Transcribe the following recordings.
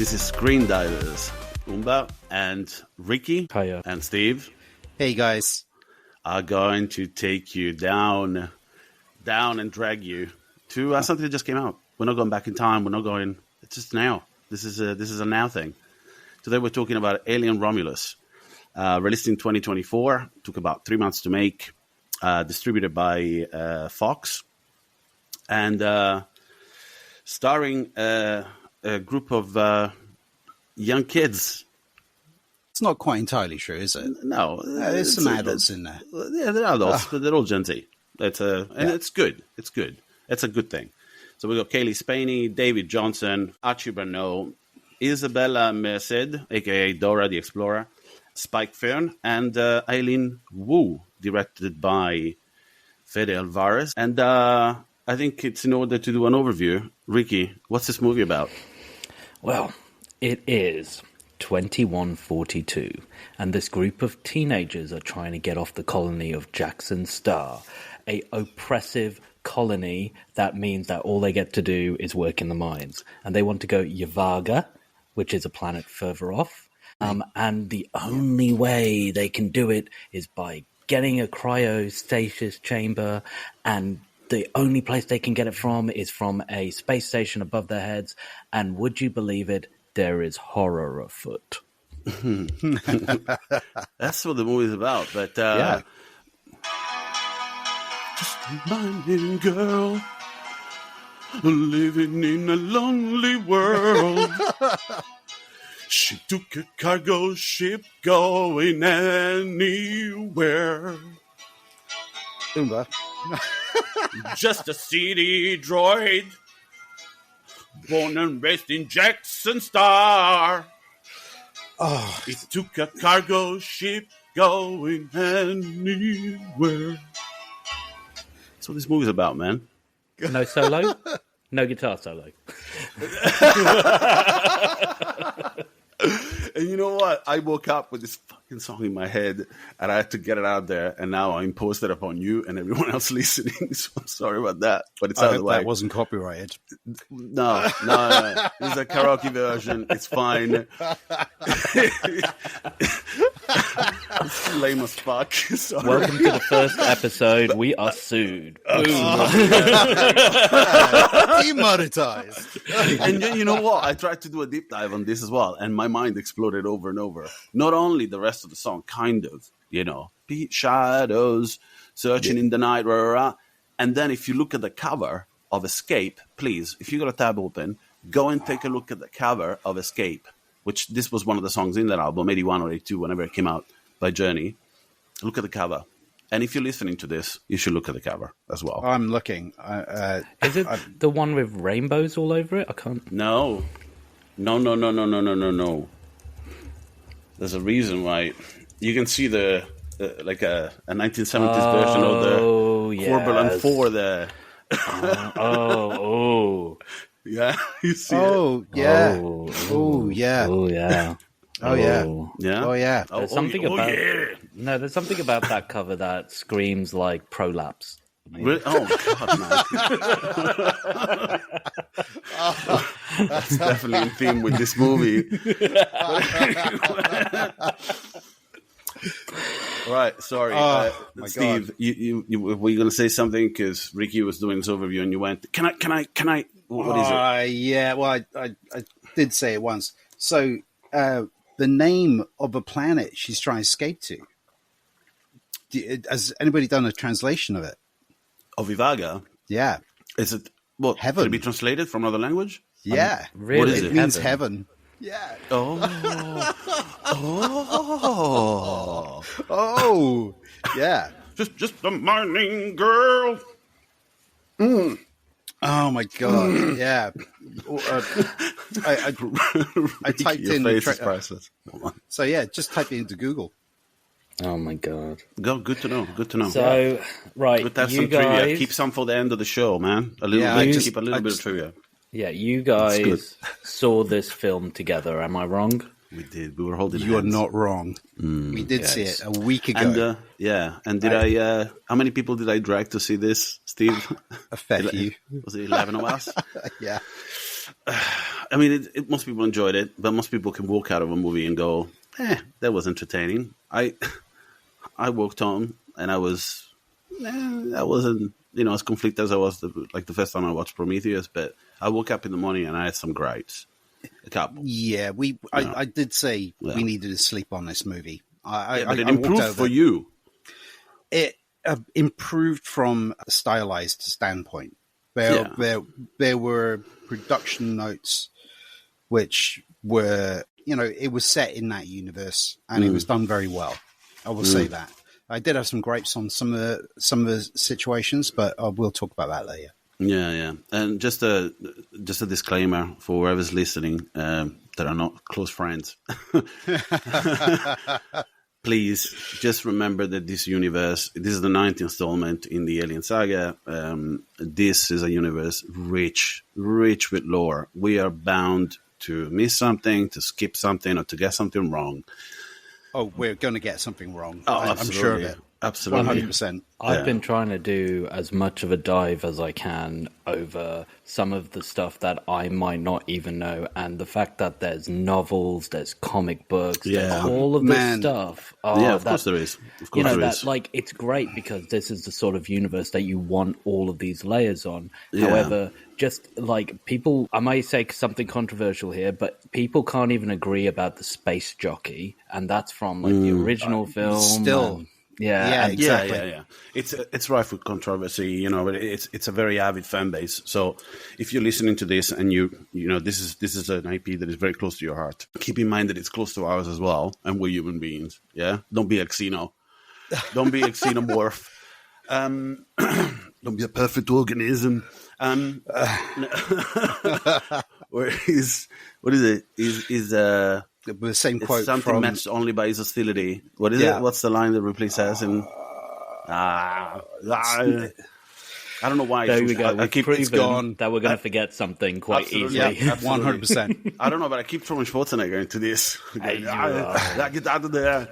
This is Screendivers. Umba and Ricky Hiya. and Steve. Hey guys, are going to take you down and drag you to something that just came out. We're not going back in time. We're not going. It's just now. This is a now thing. Today we're talking about Alien Romulus, released in 2024. Took about 3 months to make. Distributed by Fox, and starring a group of young kids. it's not quite entirely true, is it? No, There's some adults in there. Yeah, they're adults, but they're all Gen Z. It's good. It's good. It's a good thing. So we got Kaylee Spaney, David Johnson, Archie Barneau, Isabella Merced, aka Dora the Explorer, Spike Fern, and Eileen Wu, directed by Fede Alvarez. And I think it's in order to do an overview. Ricky, what's this movie about? Well, it is 2142, and this group of teenagers are trying to get off the colony of Jackson Star, a oppressive colony that means that all they get to do is work in the mines. And they want to go Yavaga, which is a planet further off. And the only way they can do it is by getting a cryostasis chamber, and the only place they can get it from is from a space station above their heads. And would you believe it, there is horror afoot. That's what the movie's about. But Yeah. just a mining girl living in a lonely world. She took a cargo ship going anywhere. Umba. Just a city droid, born and raised in Jackson Star. Oh, It took a cargo ship going anywhere. That's what this movie's about, man. No solo? No guitar solo. And you know what? I woke up with this fucking song in my head, and I had to get it out there, and now I imposed it upon you and everyone else listening. So I'm sorry about that, but it's I out of the hope way. that wasn't copyrighted. No. This is a karaoke version. It's fine. It's lame as fuck. Sorry. Welcome to the first episode. We are sued. Demonetized. And you know what? I tried to do a deep dive on this as well, and my mind exploded over and over. Not only the rest of the song, kind of, shadows, searching in the night, rah, rah, rah. And then if you look at the cover of Escape, please, if you got a tab open, go and take a look at the cover of Escape, which this was one of the songs in that album, 81 or 82, whenever it came out, by Journey. Look at the cover. And if you're listening to this, you should look at the cover as well. I'm looking. Is it the one with rainbows all over it? I can't. No. There's a reason why. You can see the like a 1970s version of the Corbelan 4 there. Yeah, you see it. Oh, yeah. Oh, yeah. Oh, yeah. Oh, yeah. Yeah? Oh, yeah. Oh, There's something about yeah. No, there's something about that cover that screams like prolapse. Really? Oh, God, man. That's definitely in theme with this movie. All right, sorry. my Steve, God. you were you going to say something? Because Ricky was doing this overview and you went, can I? What is it? Yeah, well, I did say it once. So, the name of a planet she's trying to escape to. Has anybody done a translation of it? Of Ivaga? Yeah. Is it, what, Heaven. could it be translated from another language? Yeah. Really? What is It it? means heaven. Yeah. Oh. Oh. Yeah. Just a mining girl. Oh my God! Yeah, I typed Your in. face is priceless. So yeah, just type it into Google. Oh my God. Good to know. Good to know. So, right, Good to have you some trivia. guys, Keep some for the end of the show, man. A little Yeah, bit. I Keep a little bit of trivia. you That's good. guys saw this film together. Am I wrong? We did. We were holding You are hands. not wrong. We did see yes. it a week ago. And and did I? How many people did I drag to see this, Steve? A fair few. Was it 11 of us? Yeah. I mean, most people enjoyed it, but most people can walk out of a movie and go, that was entertaining. I walked home and I wasn't, as conflicted as I was the first time I watched Prometheus, but I woke up in the morning and I had some gripes. A couple. Yeah, I did say we needed to sleep on this movie. But it improved for you. It improved from a stylized standpoint. There were production notes which were, it was set in that universe and it was done very well. I will say that. I did have some gripes on some of the situations, but we'll talk about that later. Yeah. And just a disclaimer for whoever's listening that are not close friends. Please just remember that this universe, this is the 9th installment in the Alien saga. This is a universe rich with lore. We are bound to miss something, to skip something, or to get something wrong. Oh, we're going to get something wrong. Oh, I'm sure of it. Absolutely. 100%. I've been trying to do as much of a dive as I can over some of the stuff that I might not even know. And the fact that there's novels, there's comic books, there's all of this stuff. Of course there is. Of course there is. It's great because this is the sort of universe that you want all of these layers on. Yeah. However, just like people, I might say something controversial here, but people can't even agree about the space jockey. And that's from the original film. Still. Yeah, exactly. Yeah. It's rife with controversy, but it's a very avid fan base. So if you're listening to this and this is an IP that is very close to your heart, keep in mind that it's close to ours as well, and we're human beings. Yeah, don't be a xeno, don't be a xenomorph, don't be a perfect organism. What is it? The same quote something from... matched only by his hostility. What is it? What's the line that Ripley says? I don't know why. There we go. It's gone. That we're going to forget something quite absolutely. easily. Yeah, 100%. I don't know, but I keep throwing Schwarzenegger into this. Get out of there.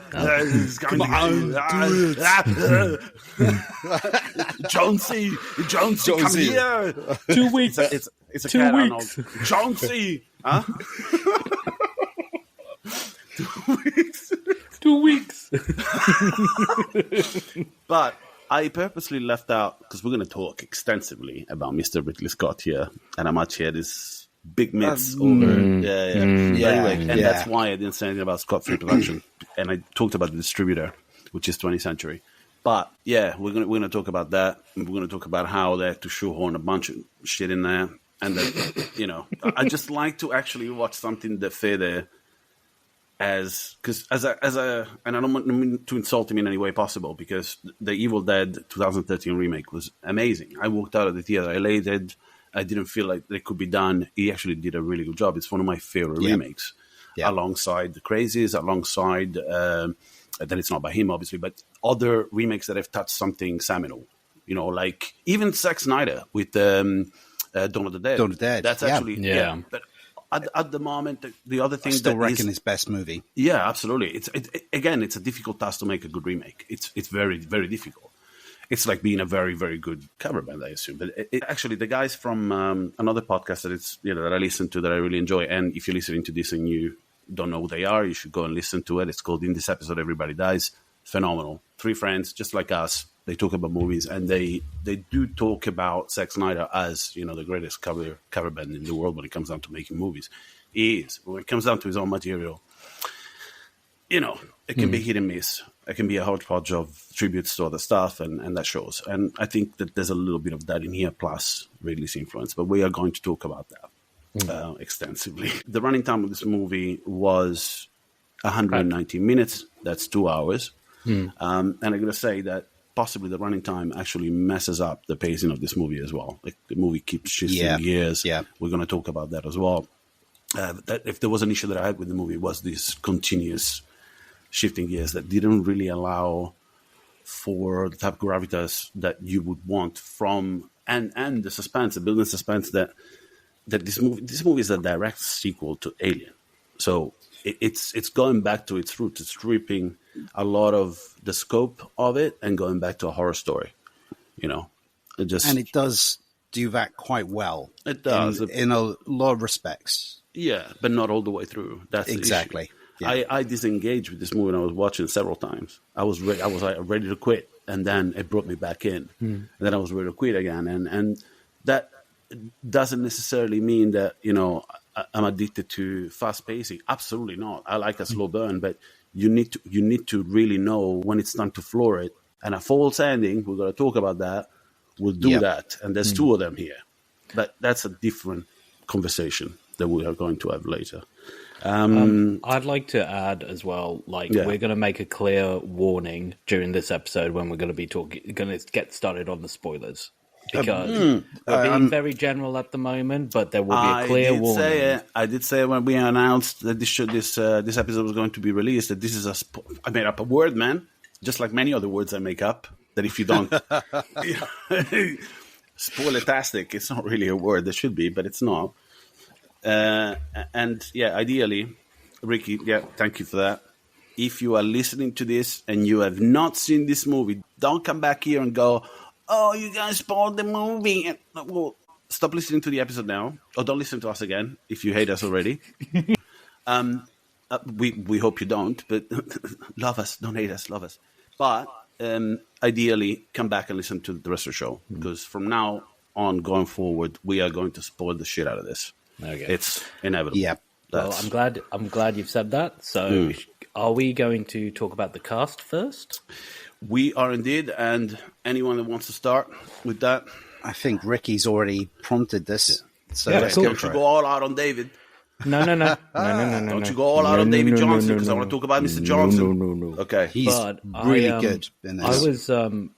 Come on, do it. Jonesy, come here. 2 weeks. It's a 2 cat, weeks. Arnold. Jonesy. Huh? 2 weeks. 2 weeks. But I purposely left out, because we're going to talk extensively about Mr. Ridley Scott here, and how much he had his big myths over. Anyway, and that's why I didn't say anything about Scott Free Production, and I talked about the distributor, which is 20th Century. But yeah, we're going to talk about that. We're going to talk about how they had to shoehorn a bunch of shit in there, and that I just like to actually watch something that further. And I don't mean to insult him in any way possible, because the Evil Dead 2013 remake was amazing. I walked out of the theater elated. I didn't feel like they could be done. He actually did a really good job. It's one of my favorite remakes, alongside The Crazies, alongside that it's not by him, obviously, but other remakes that have touched something seminal. Like even Zack Snyder with Dawn of the Dead. Dawn of the Dead. That's actually But at the moment, the other thing I still reckon his best movie. Yeah, absolutely. It's a difficult task to make a good remake. It's very, very difficult. It's like being a very, very good cover band, I assume. But actually, the guys from another podcast that I listen to that I really enjoy, and if you're listening to this and you don't know who they are, you should go and listen to it. It's called In This Episode Everybody Dies. Phenomenal. 3 friends, just like us. They talk about movies, and they do talk about Zack Snyder as the greatest cover band in the world when it comes down to making movies. He is. When it comes down to his own material, it can be hit and miss. It can be a hodgepodge of tributes to other stuff, and that shows. And I think that there's a little bit of that in here, plus Ridley's influence. But we are going to talk about that extensively. The running time of this movie was 190 minutes. That's 2 hours. And I'm going to say that possibly the running time actually messes up the pacing of this movie as well. Like the movie keeps shifting gears. Yeah. We're going to talk about that as well. That if there was an issue that I had with the movie, was this continuous shifting gears that didn't really allow for the type of gravitas that you would want from and the suspense, the building suspense that this movie is a direct sequel to Alien. So it's going back to its roots. It's stripping a lot of the scope of it and going back to a horror story. It does do that quite well. It does. In a lot of respects. Yeah, but not all the way through. That's exactly. The issue. Yeah. I disengaged with this movie when I was watching it several times. I was ready to quit, and then it brought me back in. And then I was ready to quit again, and that doesn't necessarily mean that I'm addicted to fast pacing. Absolutely not. I like a slow burn, but you need to really know when it's time to floor it. And a false ending, we're going to talk about that, will do that. And there's two of them here, but that's a different conversation that we are going to have later. I'd like to add as well, we're going to make a clear warning during this episode when we're going to get started on the spoilers. Because we're being very general at the moment, but there will be a clear warning. I did say when we announced that this episode was going to be released, that this is I made up a word, man, just like many other words I make up, that if you don't... Spoiler-tastic, it's not really a word. There should be, but it's not. And ideally, Ricky, thank you for that. If you are listening to this and you have not seen this movie, don't come back here and go, "Oh, you guys spoiled the movie." Well, stop listening to the episode now, or don't listen to us again if you hate us already. We hope you don't, but love us, don't hate us, love us. But ideally, come back and listen to the rest of the show, because from now on, going forward, we are going to spoil the shit out of this. Okay. It's inevitable. Yeah. Well, I'm glad you've said that. So, are we going to talk about the cast first? We are indeed, and anyone that wants to start with that, I think Ricky's already prompted this. So let's go. Don't you go all out on David? No. Don't you go all out on David Johnson, because I want to talk about Mr. Johnson. No. Okay, he's really good in this. I was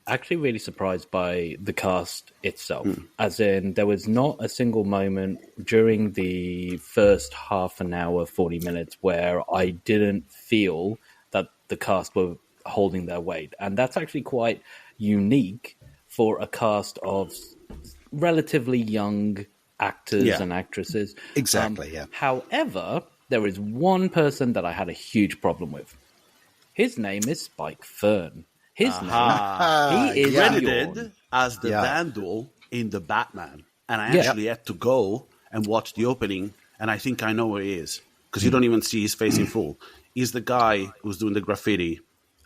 actually really surprised by the cast itself, as in there was not a single moment during the first half an hour, 40 minutes, where I didn't feel that the cast were holding their weight, and that's actually quite unique for a cast of relatively young actors and actresses. Exactly, However, there is one person that I had a huge problem with. His name is Spike Fern. He is credited as the Vandal in the Batman, and I actually had to go and watch the opening, and I think I know where he is, because you don't even see his face in full. He's the guy who's doing the graffiti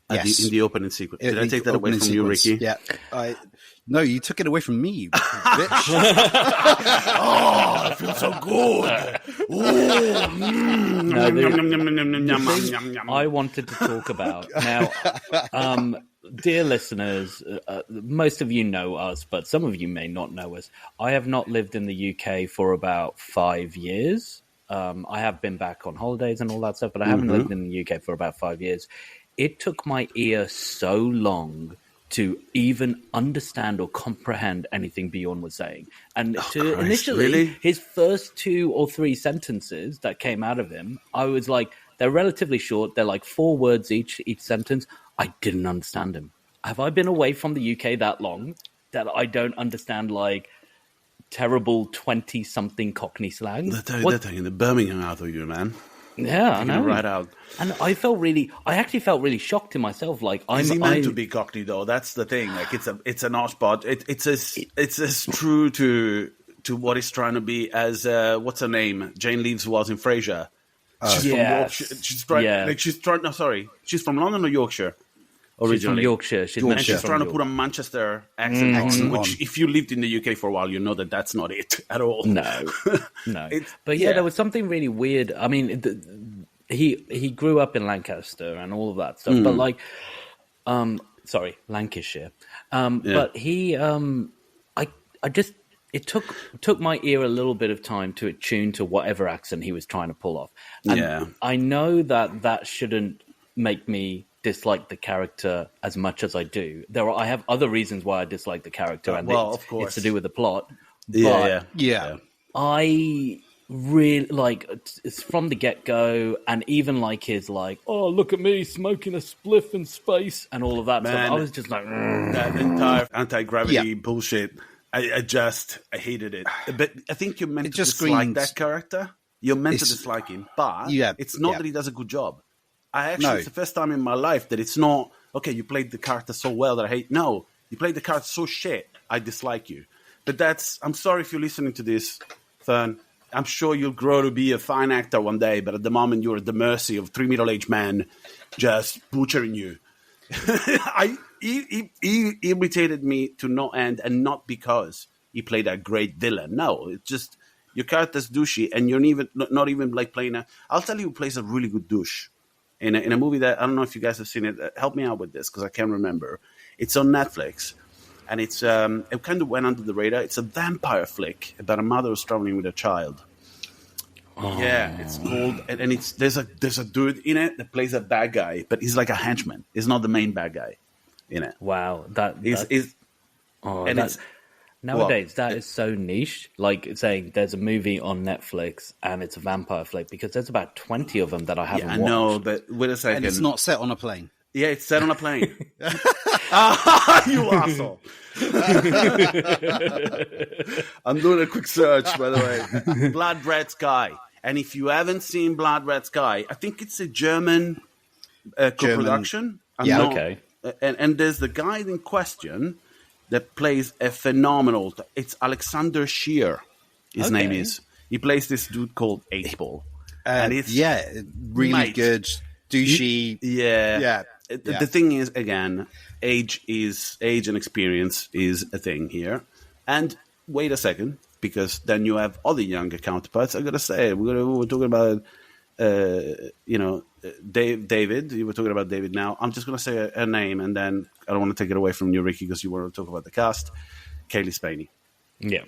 in the opening sequence. Did I take that away from you, Ricky? Yeah. No, you took it away from me, you bitch. Oh, I feel so good. I wanted to talk about now. Dear listeners, most of you know us, but some of you may not know us. I have not lived in the UK for about 5 years. I have been back on holidays and all that stuff, but I haven't lived in the UK for about 5 years. It took my ear so long to even understand or comprehend anything Bjorn was saying. And initially, his first 2 or 3 sentences that came out of him, I was like, they're relatively short. They're like 4 words each sentence. I didn't understand him. Have I been away from the UK that long that I don't understand, like, terrible 20-something Cockney slang? They're taking the Birmingham out of you, man. Yeah, I know. Right out. And I actually felt really shocked in myself. Like, is he meant to be Cockney though? That's the thing. Like, it's an hodgepodge. It's as true to what he's trying to be as what's her name? Jane Leeves was in Frasier. She's from Yorkshire. She's from London or Yorkshire. Originally. She's from Yorkshire. She's trying to put a Manchester accent on, which, if you lived in the UK for a while, you know that's not it at all. No. But there was something really weird. I mean, he grew up in Lancaster and all of that stuff. But like, Lancashire. But he, it took my ear a little bit of time to attune to whatever accent he was trying to pull off. And I know that shouldn't make me dislike the character as much as I do. I have other reasons why I dislike the character, and of course, it's to do with the plot. But I really like it's from the get-go, and even like his like, oh, look at me smoking a spliff in space and all of that stuff. I was just like, that entire anti-gravity bullshit. I hated it. But I think you're meant to dislike that character. You're meant to dislike him, but it's not that he does a good job. It's the first time in my life that it's not, okay, you played the character so well that I hate. No, you played the character so shit, I dislike you. But I'm sorry if you're listening to this, Fern. I'm sure you'll grow to be a fine actor one day, but at the moment you're at the mercy of 3 middle-aged men just butchering you. He irritated me to no end, and not because he played a great villain. No, it's just your character's douchey, and you're not even like playing a. I'll tell you who plays a really good douche in a movie that I don't know if you guys have seen it. Help me out with this because I can't remember. It's on Netflix, and it kind of went under the radar. It's a vampire flick about a mother who's traveling with a child. Oh. Yeah, it's called, and there's a dude in it that plays a bad guy, but he's like a henchman. He's not the main bad guy in it. Wow, nowadays that is so niche. Like saying there's a movie on Netflix and it's a vampire flick, because there's about 20 of them that I haven't watched. I know, but wait a second. And it's not set on a plane. Yeah, it's set on a plane. You asshole. I'm doing a quick search, by the way. Blood Red Sky. And if you haven't seen Blood Red Sky, I think it's a German co-production. Okay. And there's the guy in question that plays a phenomenal... It's Alexander Scheer, his name is. He plays this dude called 8-Ball. And it's... really good, douchey... The thing is, again, age and experience is a thing here. And wait a second, because then you have other younger counterparts. I gotta say, we're talking about, David. You were talking about David now. I'm just gonna say a name, and then I don't want to take it away from you, Ricky, because you want to talk about the cast. Kaylee Spaney. Yeah,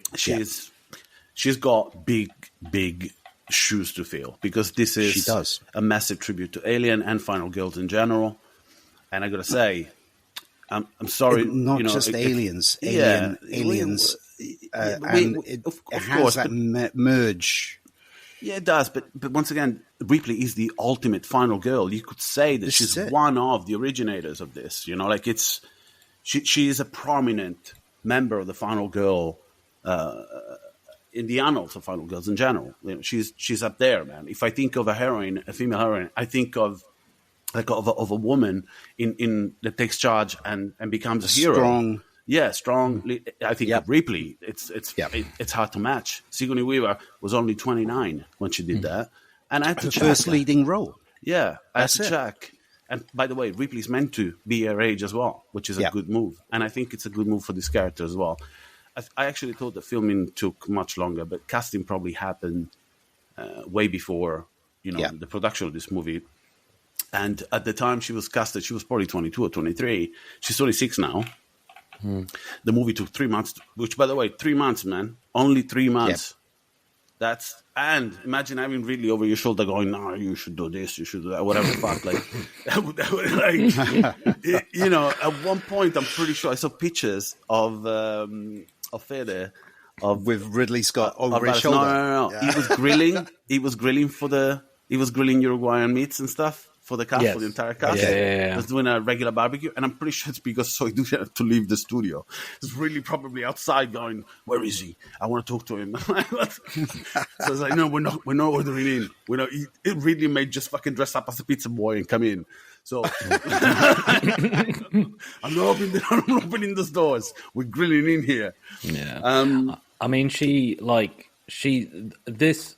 she's got big shoes to fill, because this is a massive tribute to Alien and Final Girls in general. And I gotta say, I'm sorry, not just aliens, aliens, and it has that merge. Yeah, it does. But once again, Ripley is the ultimate final girl. You could say that she's one of the originators of this. She is a prominent member of the final girl in the annals of final girls in general. She's up there, man. If I think of a female heroine, I think of a woman in that takes charge and becomes a hero. Strong. Yeah, strong. I think of Ripley, it's hard to match. Sigourney Weaver was only 29 when she did that, and I had to check. First leading role. Yeah, I had to check. And by the way, Ripley's meant to be her age as well, which is a good move. And I think it's a good move for this character as well. I actually thought the filming took much longer, but casting probably happened way before the production of this movie. And at the time she was casted, she was probably 22 or 23. She's 26 now. The movie took 3 months, which, by the way, 3 months, man. Only 3 months. And imagine having Ridley over your shoulder going, no, you should do this, you should do that, whatever the fuck. At one point, I'm pretty sure I saw pictures of Fede. With Ridley Scott over his shoulder. No. Yeah. He was grilling Uruguayan meats and stuff for the cast, for the entire cast. Yeah. He was doing a regular barbecue, and I'm pretty sure it's because so he didn't have to leave the studio. It's really probably outside going, where is he? I want to talk to him. So it's like, no, we're not ordering in. It really may just fucking dress up as a pizza boy and come in. So I'm not opening those doors. We're grilling in here. Yeah. I mean, this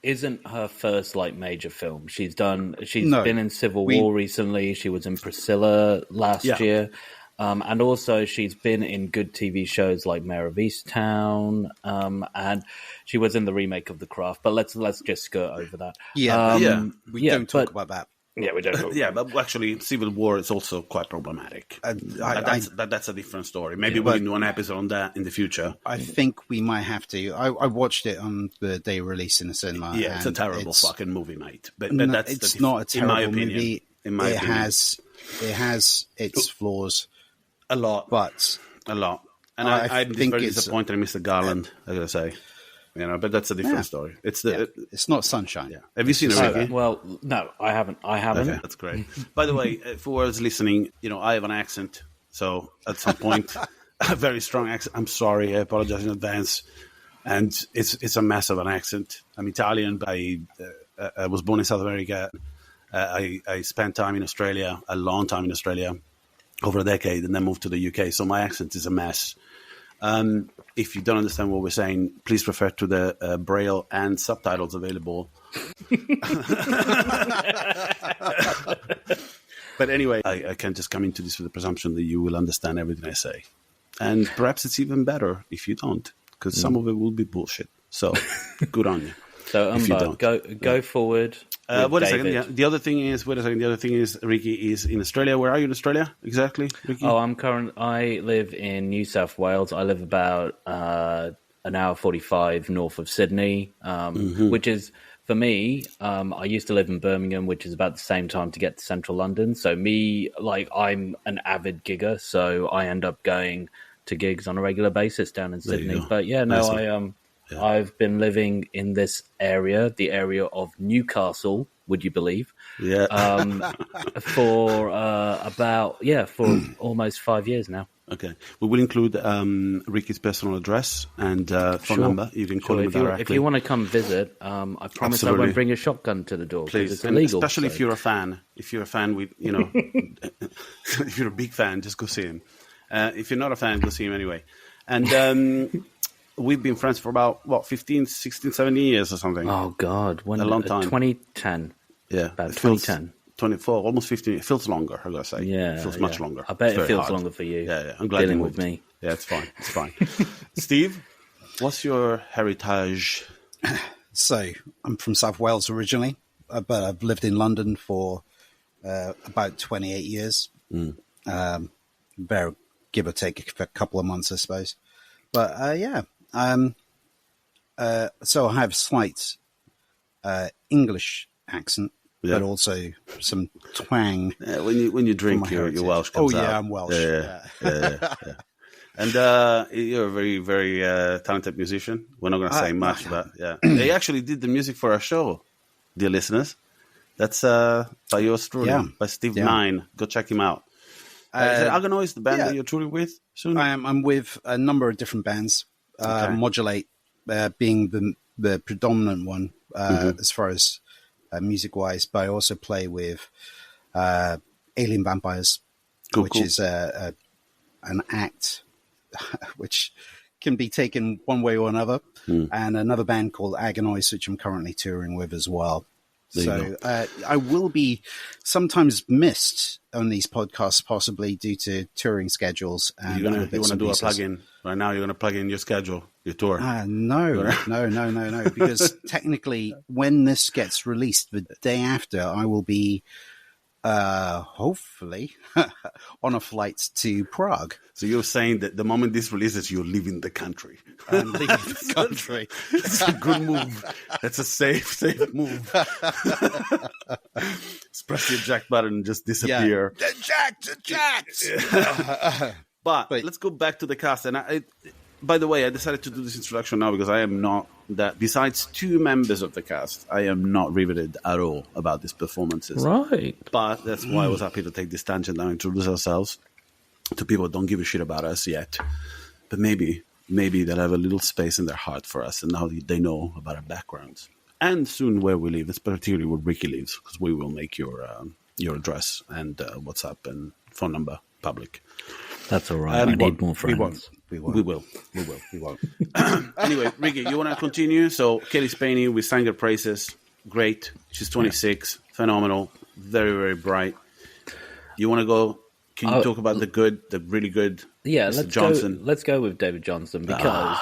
isn't her first major film. She's been in Civil War recently. She was in Priscilla last year. And also she's been in good TV shows like Mayor of Easttown. And she was in the remake of The Craft, but let's just skirt over that. We don't talk about that. Yeah, we don't. But actually, Civil War is also quite problematic. That's a different story. Maybe we can do an episode on that in the future. I think we might have to. I watched it on the day of release in the cinema. Yeah, it's a terrible fucking movie, mate. But it's not a terrible movie. In my opinion, it has its flaws, a lot. And I'm very disappointed in Mr. Garland. I gotta say. But that's a different story. It's not Sunshine. Yeah. Have you seen it, Ricky? Well, no, I haven't. Okay, that's great. By the way, for those listening, I have an accent. So at some point, a very strong accent. I'm sorry. I apologize in advance. And it's a mess of an accent. I'm Italian, but I was born in South America. I spent time in Australia, a long time in Australia, over a decade, and then moved to the UK. So my accent is a mess. If you don't understand what we're saying, please refer to the Braille and subtitles available. But anyway, I can just come into this with the presumption that you will understand everything I say. And perhaps it's even better if you don't, because some of it will be bullshit. So, good on you. So, Umba, go forward. Wait a second. Yeah. The other thing is, Ricky is in Australia. Where are you in Australia exactly, Ricky? Oh, I live in New South Wales. I live about an hour 45 north of Sydney, which is, for me, I used to live in Birmingham, which is about the same time to get to central London. So I'm an avid gigger, so I end up going to gigs on a regular basis down in Sydney. But yeah, no, I've been living in this area, the area of Newcastle, would you believe? Yeah. For for almost 5 years now. Okay. We will include Ricky's personal address and phone number. You can call him directly. If you want to come visit, I promise I won't bring a shotgun to the door. Please. It's illegal. Especially if you're a fan. If you're a fan, if you're a big fan, just go see him. If you're not a fan, go see him anyway. And we've been friends for about, 15, 16, 17 years or something. Oh, God. A long time. 2010. Yeah. About 2010. 24, almost 15. It feels longer, I gotta say. Yeah. It feels much longer. I bet it's it feels hard. longer for you. Yeah. I'm glad dealing you with moved. me. Yeah, it's fine. It's fine. Steve, what's your heritage? So, I'm from South Wales originally, but I've lived in London for about 28 years. Give or take a couple of months, I suppose. But so I have a slight English accent, but also some twang. Yeah, when you drink, your Welsh comes out. I'm Welsh. Yeah. And you're a very, very talented musician. We're not going to say much, but they actually did the music for our show, dear listeners. That's by yours truly, by Steve Nine. Go check him out. Is it Aganoise, the band that you're touring with soon? I'm with a number of different bands. Modulate being the predominant one as far as music-wise, but I also play with Alien Vampires, which is an act which can be taken one way or another, and another band called Aganoise, which I'm currently touring with as well. So I will be sometimes missed on these podcasts, possibly due to touring schedules. And you want to do a plug-in right now? You're going to plug in your schedule, your tour? No. Because technically, when this gets released, the day after, I will be hopefully on a flight to Prague. So you're saying that the moment this releases, you're leaving the country. I'm leaving the country. That's a good move. That's a safe move. Just press the eject button and just disappear. Eject! But let's go back to the cast. And by the way, I decided to do this introduction now because I am not that. Besides two members of the cast, I am not riveted at all about these performances. Right. But that's why I was happy to take this tangent and introduce ourselves to people who don't give a shit about us yet. But maybe they'll have a little space in their heart for us, and now they know about our backgrounds. And soon where we live, it's particularly where Ricky lives, because we will make your address and WhatsApp and phone number public. That's all right. I need more friends. We will. Anyway, Ricky, you want to continue? So Kelly Spaney, we sang her praises. Great. She's 26. Phenomenal. Very, very bright. You want to go? Can you talk about the really good Mr. Johnson? Let's go with David Johnson, because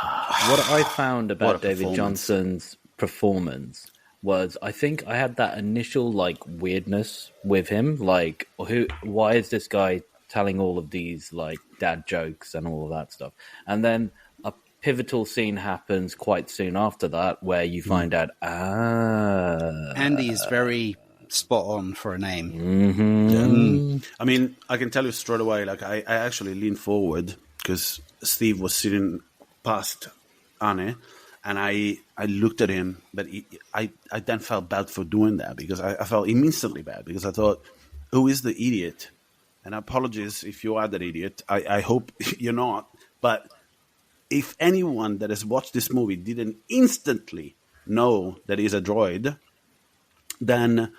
what I found about David Johnson's performance was, I think I had that initial weirdness with him. Why is this guy telling all of these dad jokes and all of that stuff? And then a pivotal scene happens quite soon after that where you find out, Andy is very spot on for a name. I mean, I can tell you straight away, I actually leaned forward because Steve was sitting past Anne, and I looked at him, but I then felt bad for doing that, because I felt instantly bad, because I thought, who is the idiot? And apologies if you are that idiot. I hope you're not. But if anyone that has watched this movie didn't instantly know that he's a droid, then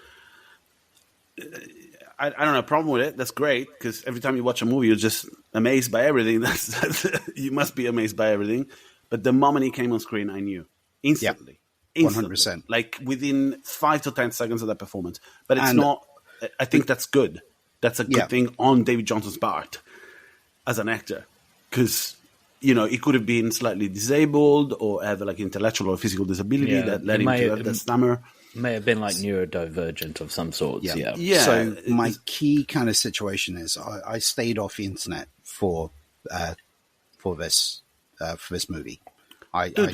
I don't have a problem with it. That's great, because every time you watch a movie, you're just amazed by everything. You must be amazed by everything. But the moment he came on screen, I knew instantly. Yeah, 100%. Like within 5 to 10 seconds of that performance. But it's not. I think that's good. That's a good thing on David Johnson's part as an actor, because he could have been slightly disabled or have like intellectual or physical disability that led him to have that stammer. May have been like neurodivergent of some sorts. Yeah. So my key kind of situation is I stayed off the internet for this movie.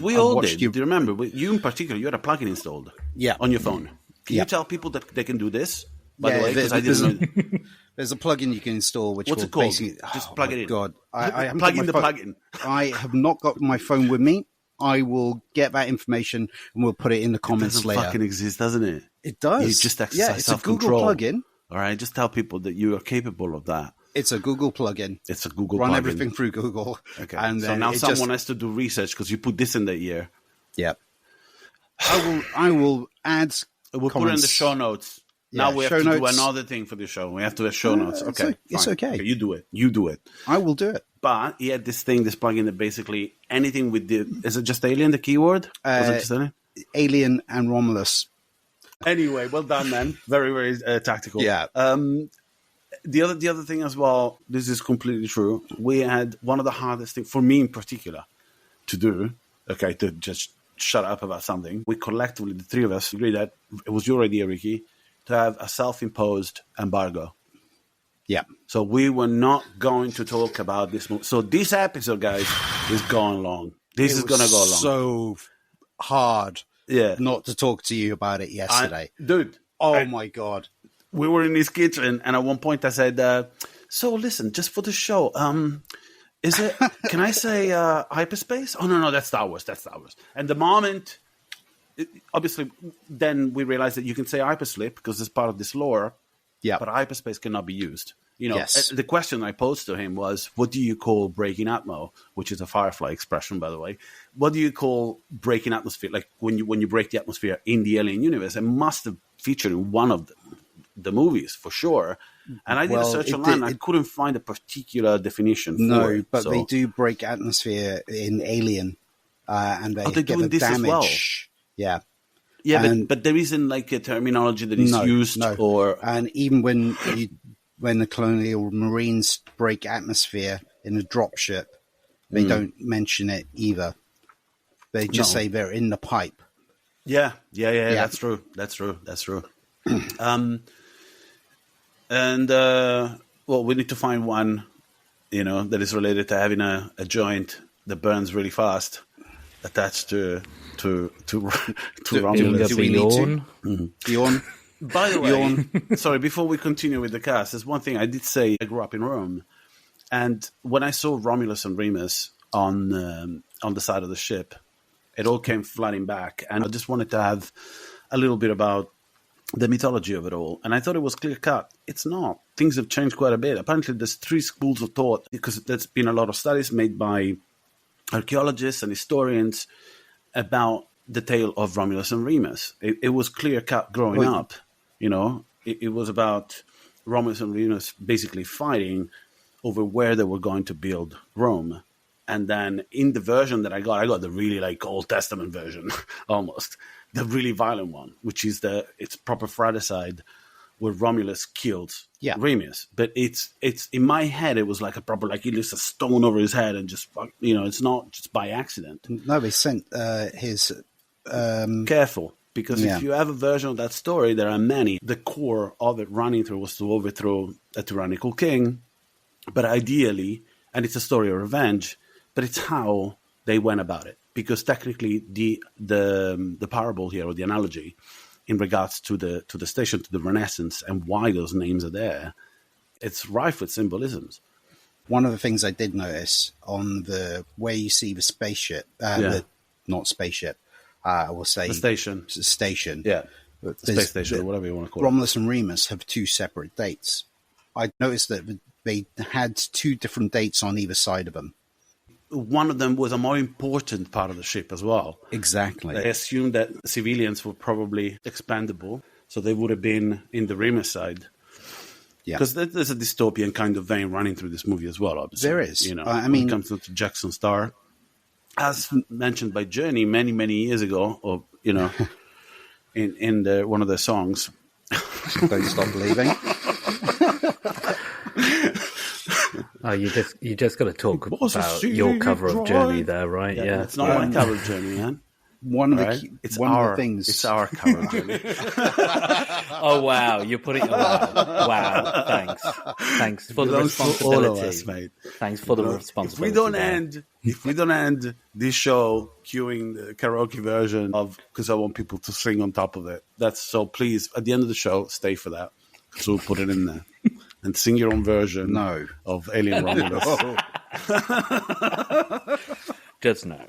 We all did. Do you remember? You in particular, you had a plugin installed on your phone. Can you tell people that they can do this? By the way, because I didn't know. There's a plugin you can install which What's will it called? basically... Just plug it in. God. I haven't plug got in the plugin. I have not got my phone with me. I will get that information and we'll put it in the comments later. It doesn't fucking exist, doesn't it? It does. You just exercise self-control. It's a Google plugin. All right, just tell people that you are capable of that. It's a Google plugin. It's a Google Run plugin. everything through Google. Okay. And so now someone has to do research because you put this in the ear. Yep. I will add We'll put it in the show notes. Now we have to do another thing for the show. We have to have show notes. Okay. It's okay. You do it. You do it. I will do it. But he had this plugin that basically anything with is it just alien, the keyword? Was it just alien? Alien and Romulus. Anyway, well done, man. Very, very tactical. Yeah. The other thing as well, this is completely true. We had one of the hardest things, for me in particular, to do, to just shut up about something. We collectively, the three of us, agreed that it was your idea, Ricky, to have a self-imposed embargo. Yeah. So we were not going to talk about this movie. So this episode, guys, is going long. This is going to go long. So hard not to talk to you about it yesterday. My God. We were in his kitchen, and at one point I said, so listen, just for the show, is it, can I say hyperspace? Oh, no, that's Star Wars. And the moment, obviously, then we realized that you can say hyperslip because it's part of this lore. Yeah. But hyperspace cannot be used. Yes. The question I posed to him was, what do you call breaking atmo? Which is a Firefly expression, by the way. What do you call breaking atmosphere? Like when you break the atmosphere in the alien universe, it must have featured in one of the movies for sure. And I did a search online. I couldn't find a particular definition for it. But they do break atmosphere in Alien. And they they're get doing the this damage. As well. Yeah. Yeah, but there isn't like a terminology that is used or... And even when the colonial marines break atmosphere in a dropship, they don't mention it either. They just say they're in the pipe. Yeah. That's true. We need to find one, that is related to having a joint that burns really fast attached to Romulus. Do we need to? Bjorn? By the way, sorry, before we continue with the cast, there's one thing I did say. I grew up in Rome, and when I saw Romulus and Remus on the side of the ship, it all came flooding back, and I just wanted to have a little bit about the mythology of it all. And I thought it was clear-cut. It's not. Things have changed quite a bit. Apparently, there's 3 schools of thought, because there's been a lot of studies made by archaeologists and historians about the tale of Romulus and Remus. It was clear-cut growing up. It was about Romulus and Remus basically fighting over where they were going to build Rome. And then in the version that I got the really like Old Testament version, almost. The really violent one, which is it's proper fratricide, where Romulus kills Remus. But it's in my head, it was like a proper, like he lifts a stone over his head and just, it's not just by accident. No, they sent his... Careful, because if you have a version of that story, there are many. The core of it running through was to overthrow a tyrannical king, but ideally, and it's a story of revenge, but it's how they went about it. Because technically, the parable here, or the analogy, in regards to the station, to the Renaissance, and why those names are there, it's rife with symbolisms. One of the things I did notice on the where you see the spaceship, not spaceship, I will say the station, yeah, the space station, or whatever you want to call Romulus and Remus have 2 separate dates. I noticed that they had 2 different dates on either side of them. One of them was a more important part of the ship as well. Exactly. They assumed that civilians were probably expendable, so they would have been in the Remus side. Because there's a dystopian kind of vein running through this movie as well, obviously. There is. When it comes to Jackson Star, as mentioned by Journey many, many years ago, or, in one of their songs. Don't Stop Believing. Oh, you just got to talk about your cover of Journey there, right? Yeah. It's not my cover of Journey, man. One of the things. It's our cover of Journey. Oh wow, you're putting. Wow, thanks for the responsibility. All of us, mate. Thanks for the responsibility. If we don't end this show cueing the karaoke version of "Because I Want People to Sing" on top of it, please at the end of the show stay for that, because we'll put it in there and sing your own version of Alien Romulus. Just no.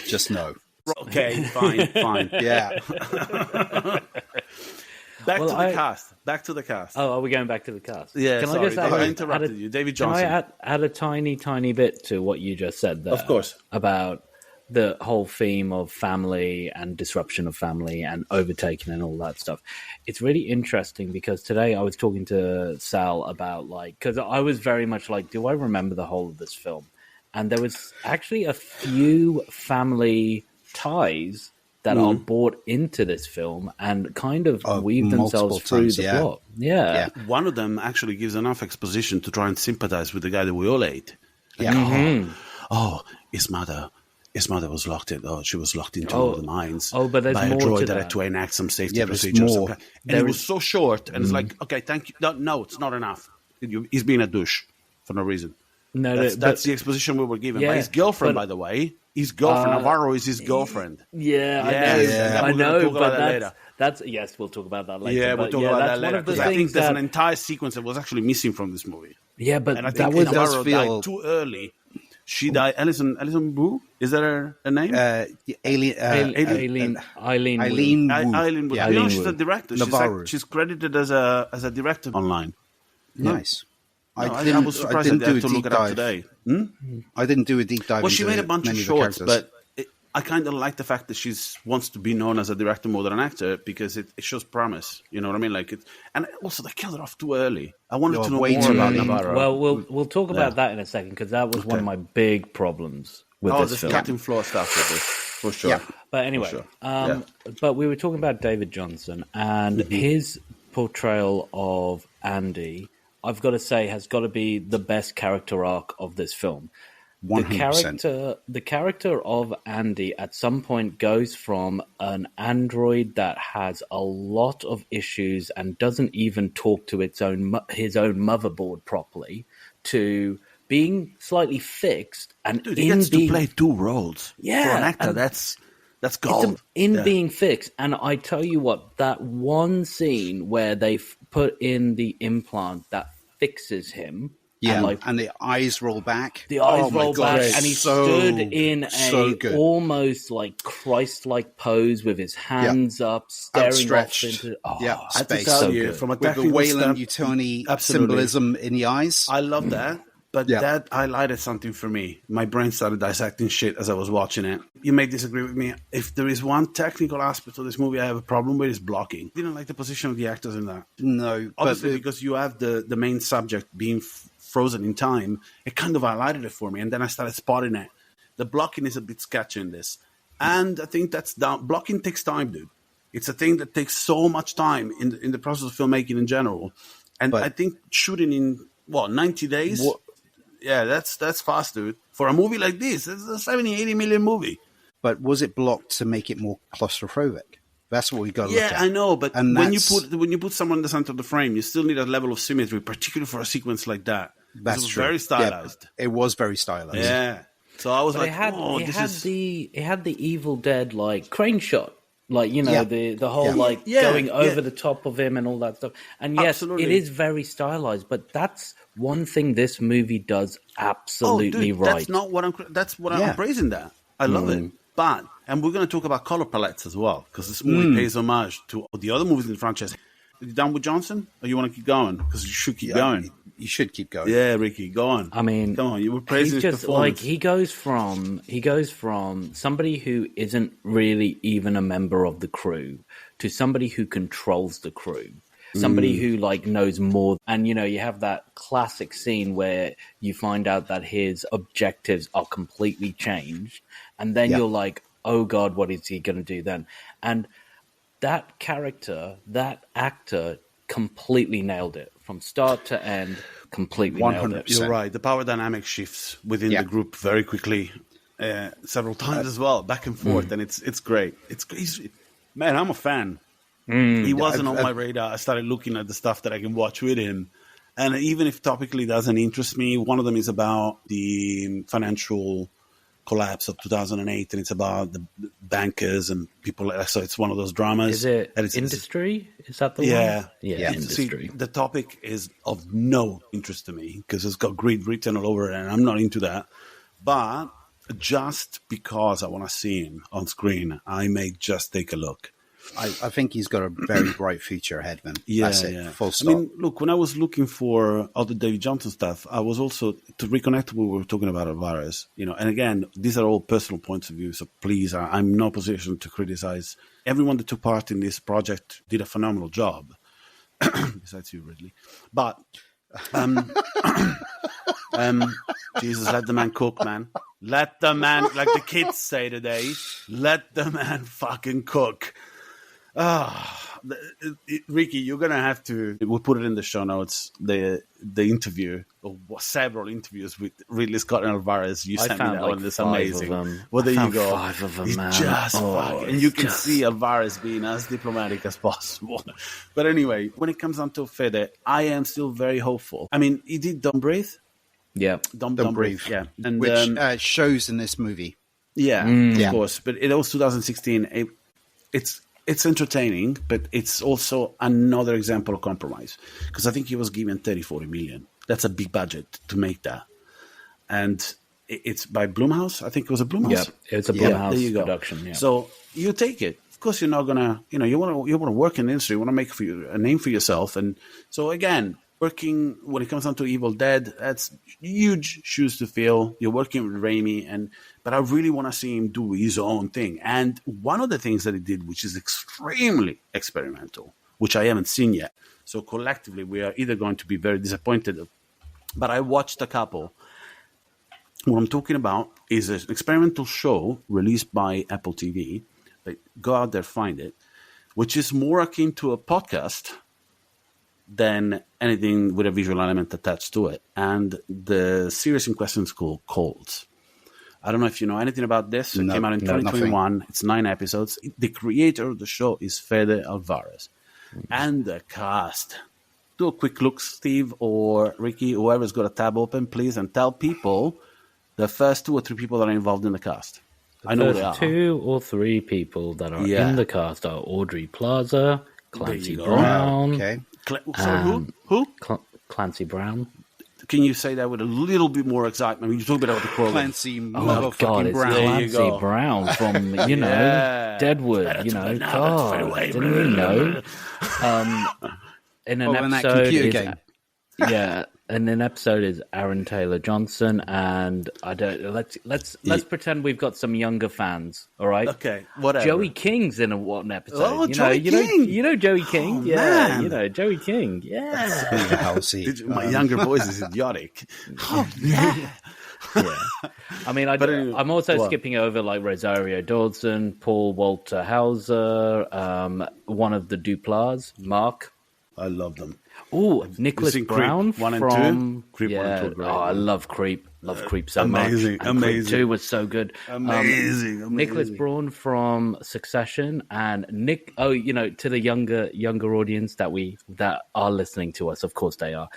Just no. Okay, fine. Yeah. Back to the cast. Oh, are we going back to the cast? Yeah, I interrupted you. David Johnson. Can I add a tiny bit to what you just said there? Of course. About the whole theme of family and disruption of family and overtaking and all that stuff. It's really interesting because today I was talking to Sal about because I was very much like, do I remember the whole of this film? And there was actually a few family ties that are brought into this film and kind of weave themselves through the plot. Yeah. One of them actually gives enough exposition to try and sympathize with the guy that we all ate. His mother was locked in. She was locked into one of the mines. But there's by a more droid to that that. had to enact some safety procedures. And it was so short, and it's like, okay, thank you. No, it's not enough. He's being a douche for no reason. No, that's the exposition we were given. By his girlfriend, by the way. His girlfriend, Navarro, is his girlfriend. I know. We'll talk about that later. We'll talk about that later. Yeah, we'll talk about that later. Because I think there's an entire sequence that was actually missing from this movie. Yeah, but and I think Navarro died too early. She died. Alison Wu? Is that her name? Eileen Wu. Yeah. She's a director. She's credited as a director online. Nice. I was surprised I had to look it up today. I didn't do a deep dive. Well, she made a bunch of shorts, but I kind of like the fact that she wants to be known as a director more than an actor because it shows promise. You know what I mean? And also they killed her off too early. I wanted to know more about Navarro. Well, we'll talk about that in a second because that was one of my big problems with this film. Captain Floor stuff with this, for sure. Yeah. But anyway, but we were talking about David Johnson and his portrayal of Andy. I've got to say, has got to be the best character arc of this film. 100%. The character of Andy at some point goes from an android that has a lot of issues and doesn't even talk to his own motherboard properly to being slightly fixed. And he gets to play two roles. Yeah, for an actor, that's gold. Being fixed. And I tell you what, that one scene where they put in the implant that fixes him. Yeah, and the eyes roll back. The eyes roll back, and he stood in a almost like Christ-like pose with his hands up, staring off into. I have to tell you, from a with the Wayland Utani symbolism in the eyes. I love that. But that highlighted something for me. My brain started dissecting shit as I was watching it. You may disagree with me. If there is one technical aspect of this movie I have a problem with, is blocking. I didn't like the position of the actors in that. No. Obviously, because you have the main subject being frozen in time, it kind of highlighted it for me. And then I started spotting it. The blocking is a bit sketchy in this. And I think that's down. Blocking takes time, dude. It's a thing that takes so much time in the process of filmmaking in general. And I think shooting in, 90 days? Yeah, that's fast, dude. For a movie like this, it's a 70, 80 million movie. But was it blocked to make it more claustrophobic? That's what we got to look at. Yeah, I know, but when you put someone in the center of the frame, you still need a level of symmetry, particularly for a sequence like that. That's true. Very stylized. Yeah, it was very stylized. Yeah. So I was it had the Evil Dead crane shot. The whole going over the top of him and all that stuff. And yes, it is very stylized, but that's one thing this movie does absolutely right. That's not what I'm praising that. I love it. But, and we're going to talk about color palettes as well, because this movie pays homage to the other movies in the franchise. Are you done with Johnson? Or you want to keep going? Because you should keep going. You should keep going. Yeah, Ricky, go on. I mean, come on, you were praising his performance. He goes from somebody who isn't really even a member of the crew to somebody who controls the crew. somebody who like knows more. And you have that classic scene where you find out that his objectives are completely changed, and then you're like, oh god, what is he going to do then? And that character, that actor, completely nailed it from start to end. Completely nailed it. You're right. The power dynamic shifts within the group very quickly, several times as well, back and forth, and it's great. Man, I'm a fan. He wasn't on my radar. I started looking at the stuff that I can watch with him, and even if topically doesn't interest me, one of them is about the financial collapse of 2008, and it's about the bankers and people. So it's one of those dramas. Is it Industry? Is that the one? Yeah. Industry. See, the topic is of no interest to me because it's got greed written all over it, and I'm not into that. But just because I want to see him on screen, I may just take a look. I think he's got a very bright future ahead of him. Yeah, That's it. yeah. Full stop. I mean, look, when I was looking for all the David Johnson stuff, I was also, to reconnect what we were talking about Alvarez, and again, these are all personal points of view, so please, I'm in no position to criticize. Everyone that took part in this project did a phenomenal job, besides you, Ridley. But, Jesus, let the man cook, man. Let the man, like the kids say today, let the man fucking cook. Ricky, you're gonna have to. We'll put it in the show notes. The interview, or several interviews with Ridley Scott and Alvarez. You sent me that one. It's amazing. Well, there you go. 5 of them, He's man. just fucking, and you can see Alvarez being as diplomatic as possible. But anyway, when it comes down to Fede, I am still very hopeful. I mean, he did Don't Breathe. Yeah, Don't Breathe. Yeah, and which shows in this movie. Yeah, of course. But it was 2016. It's entertaining, but it's also another example of compromise because I think he was given 30-40 million. That's a big budget to make that. And it's by Blumhouse. I think it was a Blumhouse. Yeah, it's a Blumhouse there you go. production. Yeah. So you take it. Of course, you're not going to, you want to work in the industry. You want to make a name for yourself. And so again, working when it comes down to Evil Dead, that's huge shoes to fill. You're working with Raimi, but I really want to see him do his own thing. And one of the things that he did, which is extremely experimental, which I haven't seen yet. So collectively, we are either going to be very disappointed. But I watched a couple. What I'm talking about is an experimental show released by Apple TV. Go out there, find it, which is more akin to a podcast than anything with a visual element attached to it. And the series in question is called Colds. I don't know if you know anything about this. It came out in 2021. It's 9 episodes. The creator of the show is Fede Alvarez. And the cast. Do a quick look, Steve or Ricky, whoever's got a tab open, please, and tell people the first 2 or 3 people that are involved in the cast. I know they are. 2 or 3 people that are in the cast are Audrey Plaza, Clancy Brown. Okay. Sorry, who? Clancy Brown. Can you say that with a little bit more excitement? You talk about the program. Clancy God, it's Brown. Clancy Brown from, Deadwood, God, didn't you know? In an episode game. Yeah, and an episode is Aaron Taylor Johnson, and I don't. Let's pretend we've got some younger fans. All right. Okay. Whatever. Joey King's in one episode. Oh, Joey King. You know Joey King. Man. Joey King. Yeah. My younger voice is idiotic. Oh yeah. Yeah. I mean, I'm also skipping over like Rosario Dawson, Paul Walter Hauser, one of the Duplass, Mark. I love them. Oh, Nicholas Brown Creep 1 and 2. Creep 1 and 2 are great. I love Creep. Love Creep so much. Amazing. Creep 2 was so good. Amazing. Nicholas Braun from Succession, and Nick. Oh, to the younger audience that are listening to us, of course they are.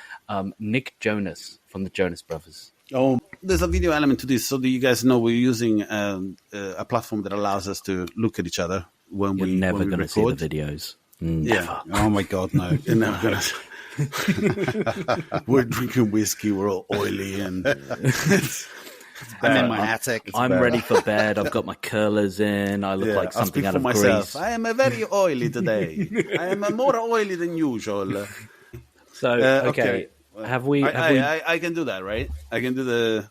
Nick Jonas from the Jonas Brothers. Oh, there's a video element to this, so that you guys know we're using a platform that allows us to look at each other when You're we never when we going to see record. the videos. Yeah. Oh my God, no! You're never gonna. We're drinking whiskey. We're all oily, and I'm in my attic. I'm ready for bed. I've got my curlers in. I look like something out of Greece. I am very oily today. I am more oily than usual. So okay. Have we? I can do that, right? I can do the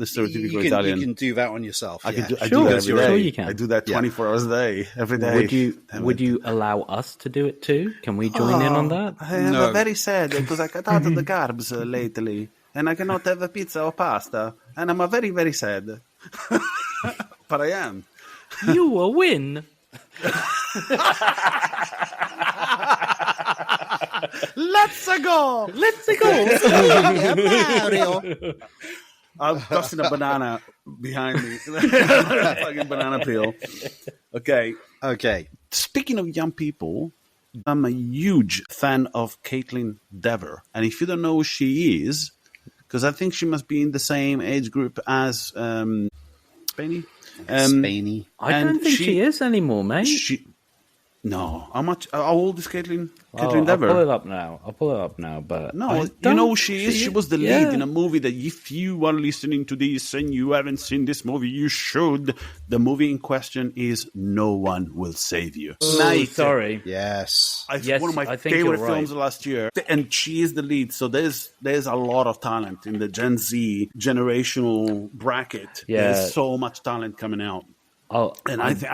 the stereotypical you Italian. can do that on yourself. I yeah. do that Sure, every day. sure you can. I do that 24 hours a day, every day. Would you allow us to do it too? Can we join in on that? I am very sad because I cut out of the carbs lately, and I cannot have a pizza or pasta, and I'm very, very sad. But I am. You will win. Let's go! Let's go. Yeah, Mario. I'm tossing a banana behind me. Fucking banana peel. Okay. Speaking of young people, I'm a huge fan of Caitlin Dever. And if you don't know who she is, because I think she must be in the same age group as Spaney. Spaney. I don't think she is anymore, mate. No. How old is Caitlin I'll Dever? pull it up now. But No, you know who she is? She was the lead in a movie that if you are listening to this and you haven't seen this movie, you should. The movie in question is No One Will Save You. Oh, sorry. Yes. One of my favorite films of last year. And she is the lead. So there's a lot of talent in the Gen Z generational bracket. Yeah. There's so much talent coming out. I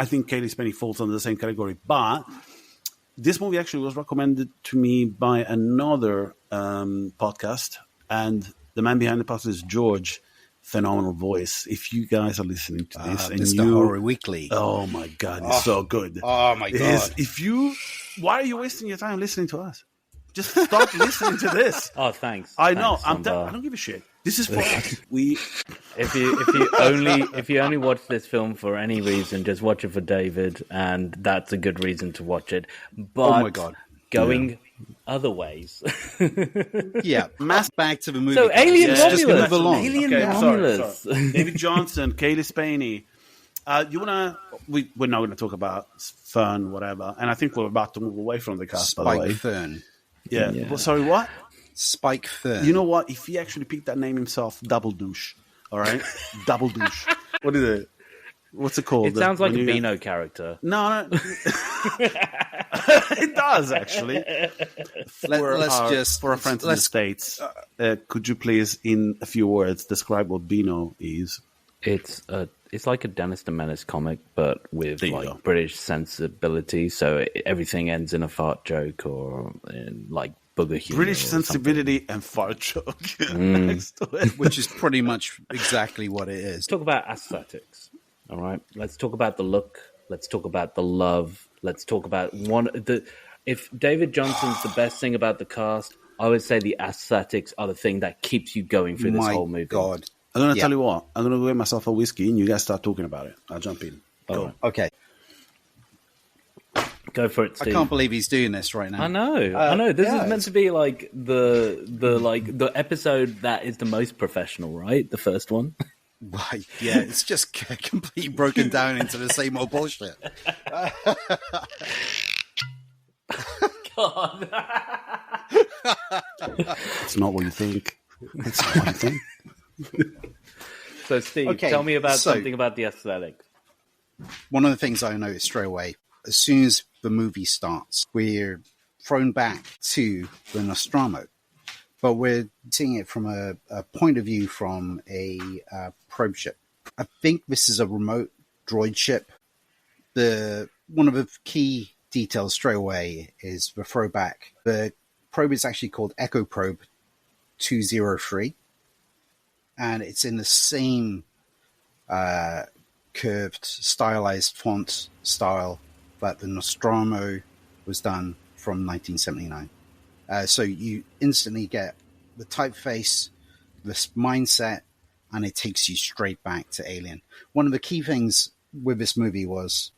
think Kaylee Spenny falls under the same category. But this movie actually was recommended to me by another podcast, and the man behind the podcast is George. Phenomenal voice. If you guys are listening to this, and Mr. Horror Weekly, oh my god, it's so good. Oh my god! Why are you wasting your time listening to us? Just stop listening to this. Oh, thanks. I know. Thanks, I don't give a shit. This is for us. If you only watch this film for any reason, just watch it for David, and that's a good reason to watch it. But oh my god, going other ways. Yeah, back to the movie. So Alien Romulus. Just move along. Alien Romulus. Sorry. David Johnson, Kaylee Spaney. We're not going to talk about Fern, whatever. And I think we're about to move away from the cast, by the way. Fern. Yeah. Yeah. Well, sorry, what? Spike Fern. You know what? If he actually picked that name himself, double douche. All right? Double douche. What is it? What's it called? It sounds like a Beano character. No. It does, actually. For our friends in the States, could you please, in a few words, describe what Beano is? It's like a Dennis the Menace comic, but with like British sensibility. So everything ends in a fart joke or in like booger humor. British sensibility and fart joke next to it, which is pretty much exactly what it is. Let's talk about aesthetics. All right, let's talk about the look. Let's talk about the love. Let's talk about if David Johnson's the best thing about the cast, I would say the aesthetics are the thing that keeps you going through this whole movie. God. I'm going to tell you what. I'm going to go get myself a whiskey and you guys start talking about it. I'll jump in. Go. Right. Okay. Go for it, Steve. I can't believe he's doing this right now. I know. This is meant to be like the episode that is the most professional, right? The first one. Right. Yeah, it's just completely broken down into the same old bullshit. God. It's not what you think. It's not what you think. So, Steve, tell me about something about the aesthetic. One of the things I noticed straight away, as soon as the movie starts, we're thrown back to the Nostromo, but we're seeing it from a point of view from a probe ship. I think this is a remote droid ship. One of the key details straight away is the throwback. The probe is actually called Echo Probe 203. And it's in the same curved, stylized font style that the Nostromo was done from 1979. So you instantly get the typeface, this mindset, and it takes you straight back to Alien. One of the key things with this movie was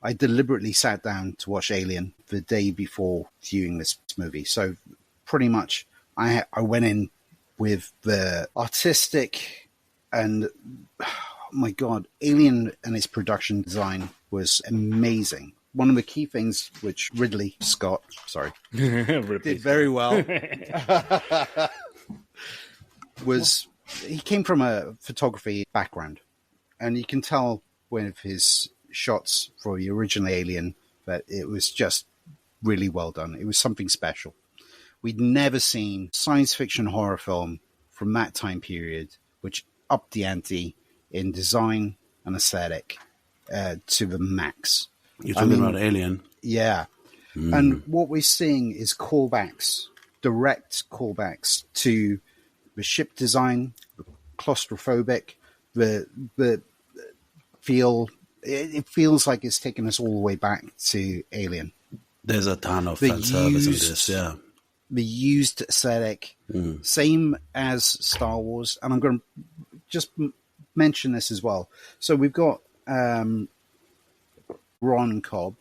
I deliberately sat down to watch Alien the day before viewing this movie. So pretty much I went in with the artistic and, oh my God, Alien and its production design was amazing. One of the key things which Ridley Scott, did very well was he came from a photography background. And you can tell with his shots for the original Alien that it was just really well done. It was something special. We'd never seen science fiction horror film from that time period, which upped the ante in design and aesthetic to the max. You're talking about Alien. Yeah. And what we're seeing is callbacks, direct callbacks to the ship design, the claustrophobic, the feel. It feels like it's taken us all the way back to Alien. There's a ton of fan service in this, yeah. The used aesthetic, same as Star Wars. And I'm going to just mention this as well. So we've got Ron Cobb,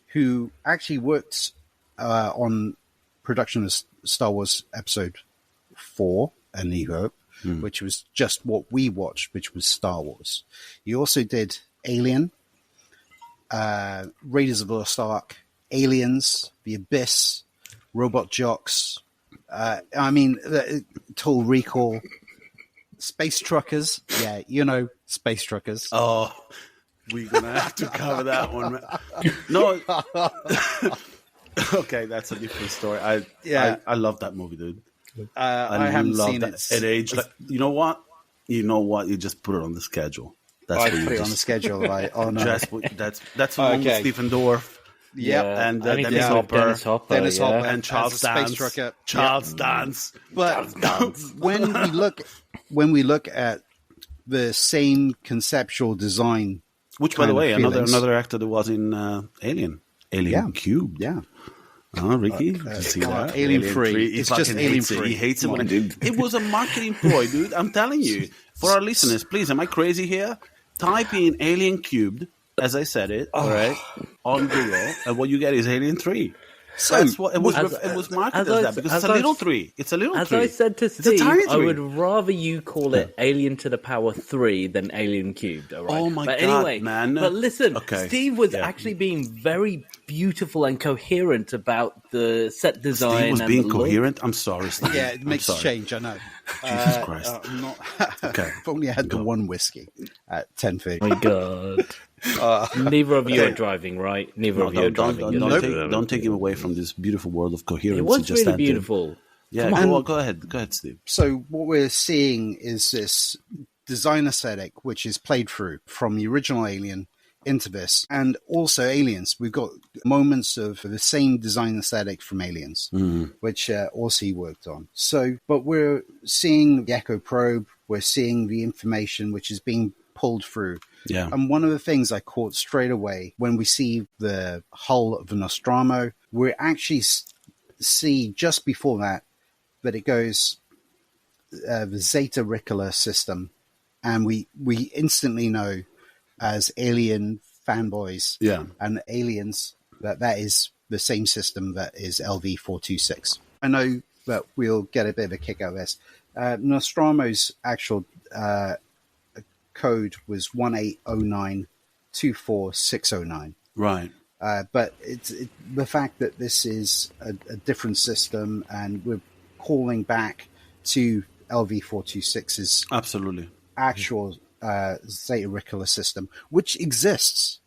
who actually worked on production of Star Wars Episode 4, A New Hope, which was just what we watched, which was Star Wars. He also did Alien, Raiders of the Lost Ark, Aliens, The Abyss, Robot Jocks, Total Recall, Space Truckers. Yeah, Space Truckers. Oh, we're going to have to cover that one. No. Okay, that's a different story. I love that movie, dude. I haven't seen it. It aged like, you know what? You just put it on the schedule. I put it on the schedule, right? Oh no, that's the one with Stephen Dorff. Yeah, and Dennis Hopper, and Charles Dance. Charles Dance. But when we look at the same conceptual design, which, by the way, another actor that was in Alien Cube. Yeah. Oh, Ricky, did you see that? Alien 3. It's just Alien 3. He hates it. It was a marketing ploy, dude. I'm telling you. For our listeners, please, am I crazy here? Type in Alien Cubed, as I said it, all right, on Google, and what you get is Alien 3. So that's what it was. It was marketed as that because it's a little 3. It's a little 3. As I said to Steve, I would rather you call it Alien to the Power 3 than Alien Cubed. All right? Oh my god, anyway, man! But listen, Steve was actually being very beautiful and coherent about the set design. Steve was being coherent. I'm sorry, Steve. Yeah, it makes a change. I know. Jesus Christ. Okay. I've only had the one whiskey at 10:30. Oh my god. Neither of you are driving, right? Neither of you are driving. Don't take him away from this beautiful world of coherence. It was really beautiful. Yeah, go ahead, Steve. So what we're seeing is this design aesthetic, which is played through from the original Alien into this, and also Aliens. We've got moments of the same design aesthetic from Aliens, which also he worked on. So, but we're seeing the Echo probe. We're seeing the information which is being pulled through. Yeah. And one of the things I caught straight away when we see the hull of the Nostromo, we actually see just before that it goes the Zeta Reticuli system, and we instantly know as Alien fanboys and aliens that is the same system that is LV-426. I know that we'll get a bit of a kick out of this. Nostromo's actual code was 1809-24609. Right. But it's the fact that this is a different system and we're calling back to LV-426's absolutely actual Zeta Reticuli system, which exists.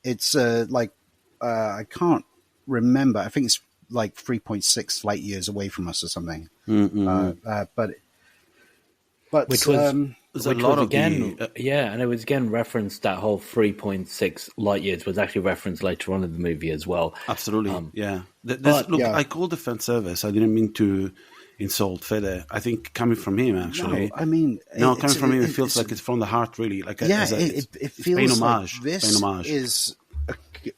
It's I can't remember. I think it's like 3.6 light years away from us or something. But which was and it was again referenced. That whole 3.6 light years was actually referenced later on in the movie as well. Absolutely, I called the fan service. I didn't mean to insult Fede. I think coming from him, actually. No, I mean, coming from him, it feels like it's from the heart, really. Like it feels like this is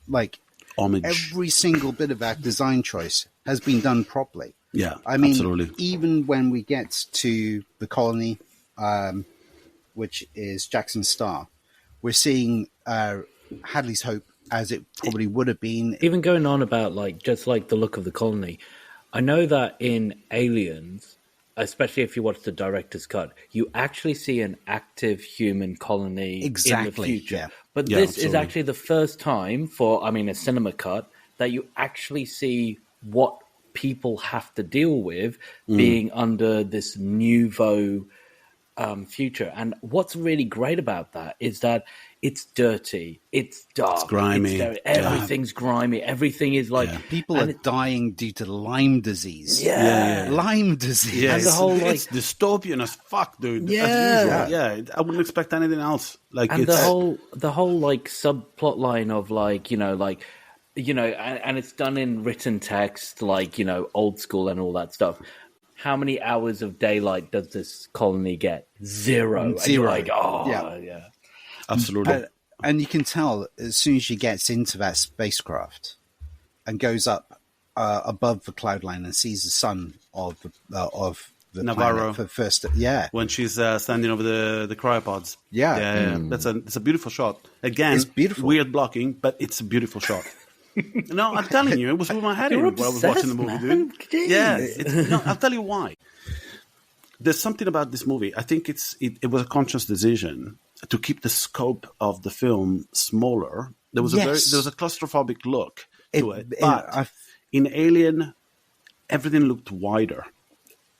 like homage. Every single bit of that design choice has been done properly. Yeah, I mean, absolutely. Even when we get to the colony, which is Jackson's Star, we're seeing Hadley's Hope as it probably would have been. Even going on about just the look of the colony, I know that in Aliens, especially if you watch the director's cut, you actually see an active human colony in the future. Yeah. But this is actually the first time for, a cinema cut, that you actually see what people have to deal with being under this nouveau future. And what's really great about that is that it's dirty, it's dark, it's grimy, everything's grimy, everything is like people are dying due to Lyme disease. Lyme disease, and the whole it's dystopian as fuck, dude. Yeah, as usual. I wouldn't expect anything else. Like, and the whole like subplot line of like and it's done in written text, like old school and all that stuff. How many hours of daylight does this colony get? Zero. Like, absolutely. And you can tell as soon as she gets into that spacecraft and goes up above the cloud line and sees the sun of the Navarro planet for first. When she's standing over the cryopods. That's a beautiful shot. Again, it's beautiful. Weird blocking, but it's a beautiful shot. No, I'm telling you, it was with my head in while I was watching the movie, dude. Jeez. Yeah, I'll tell you why. There's something about this movie. I think it was a conscious decision to keep the scope of the film smaller. There was there was a claustrophobic look to it, but in Alien, everything looked wider.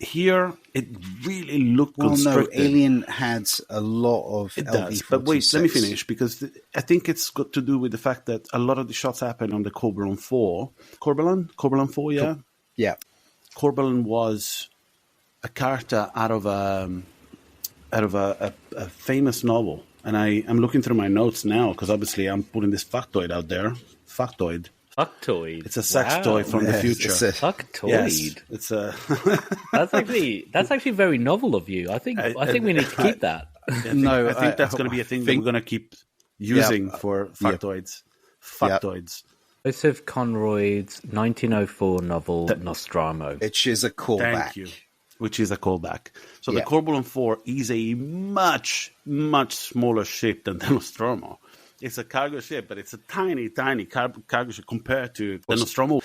Here, it really looked constricted. No, Alien had a lot of LV-426. But wait, let me finish, because I think it's got to do with the fact that a lot of the shots happen on the Corbelan 4. Corbelan 4, yeah? Yeah. Corbelan was a character out of a famous novel. And I'm looking through my notes now, because obviously I'm putting this factoid out there. Factoid. Fucktoid. It's a sex toy from the future. Fucktoid. Yes, it's a. that's actually very novel of you. I think we need to keep that. I think that's going to be a thing that we're going to keep using for factoids. Factoids. Joseph Conroy's 1904 novel Nostromo. Which is a callback. Thank you. Which is a callback. So the Corbelan 4 is a much, much smaller ship than the Nostromo. It's a cargo ship, but it's a tiny, tiny cargo ship compared to the Nostromo.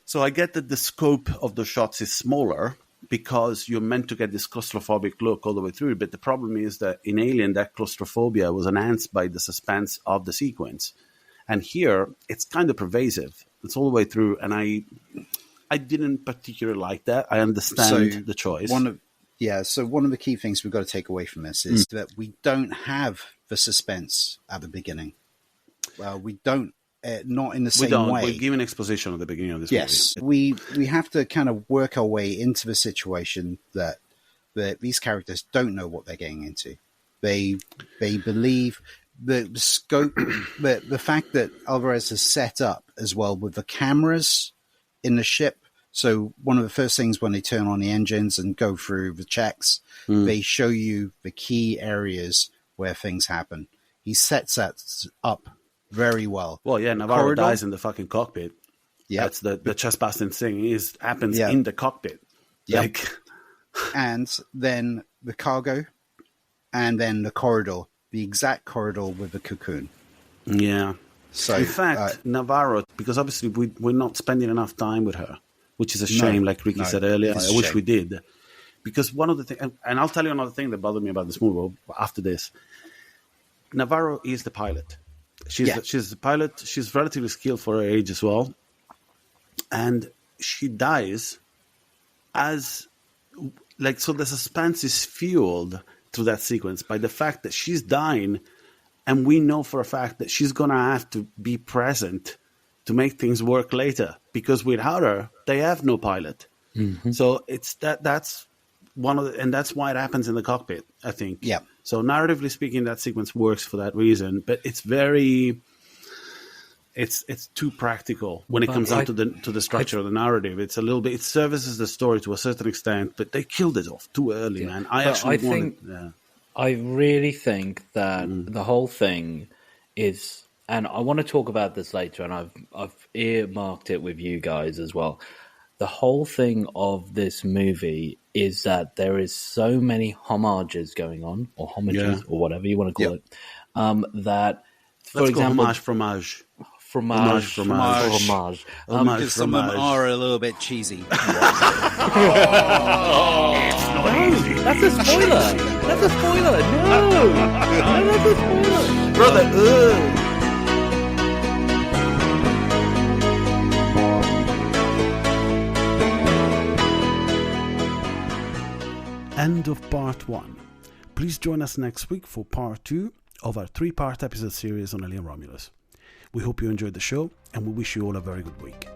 So I get that the scope of the shots is smaller because you're meant to get this claustrophobic look all the way through. But the problem is that in Alien, that claustrophobia was enhanced by the suspense of the sequence. And here, it's kind of pervasive. It's all the way through. And I didn't particularly like that. I understand the choice. So one of the key things we've got to take away from this is that we don't have the suspense at the beginning. Well, we don't, not in the same way. We're given exposition at the beginning of this movie. Yes, we have to kind of work our way into the situation that these characters don't know what they're getting into. They believe the scope, the fact that Alvarez has set up as well with the cameras in the ship. So one of the first things when they turn on the engines and go through the checks, they show you the key areas where things happen. He sets that up very well. Well, yeah, Navarro dies in the fucking cockpit. Yeah, that's the chest-busting thing happens in the cockpit. Yep. And then the cargo, and then the corridor, the exact corridor with the cocoon. Yeah. So in fact, Navarro, because obviously we're not spending enough time with her, which is a shame, like Ricky said earlier. I wish we did. Because one of the things, and I'll tell you another thing that bothered me about this movie after this. Navarro is the pilot. She's the pilot. She's relatively skilled for her age as well. And she dies so the suspense is fueled through that sequence by the fact that she's dying, and we know for a fact that she's going to have to be present to make things work later, because without her, they have no pilot. Mm-hmm. So it's that's one of and that's why it happens in the cockpit, I think. Yeah. So narratively speaking, that sequence works for that reason, but it's too practical when it comes down to the structure of the narrative. It's a little bit, it services the story to a certain extent, but they killed it off too early, man. I really think that the whole thing is, and I want to talk about this later, and I've earmarked it with you guys as well. The whole thing of this movie is that there is so many homages going on, or homages, or whatever you want to call it, that, for example... Fromage. Because some of them are a little bit cheesy. That's a spoiler. That's a spoiler. No, that's a spoiler, brother. End of part 1. Please join us next week for part 2 of our 3-part episode series on Alien Romulus. We hope you enjoyed the show, and we wish you all a very good week.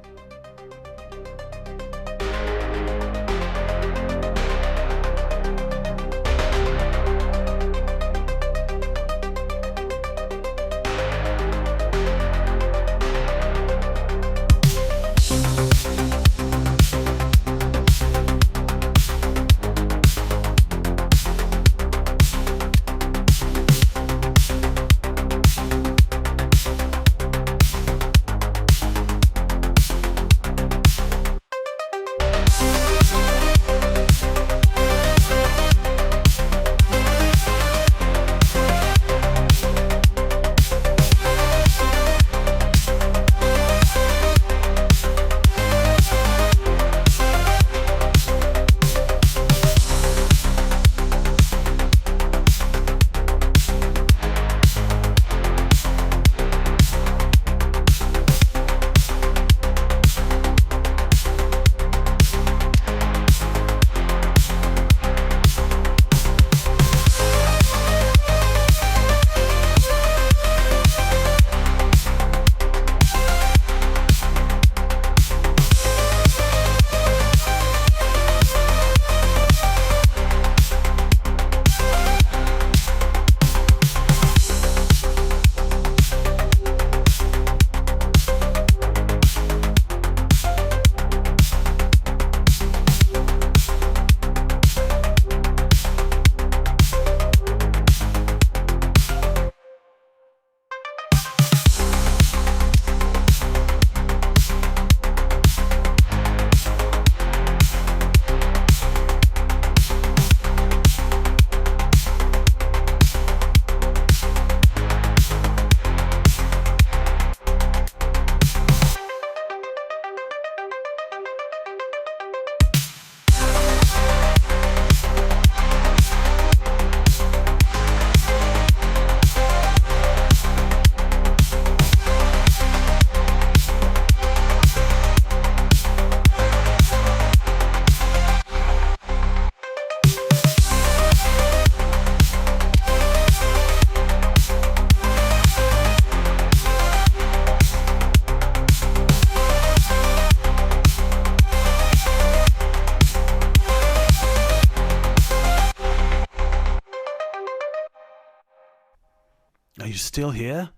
Are you still here?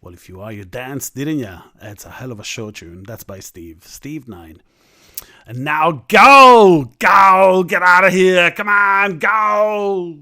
Well, if you are, you danced, didn't you? It's a hell of a show tune. That's by Steve 9. And now go! Go! Get out of here! Come on, go!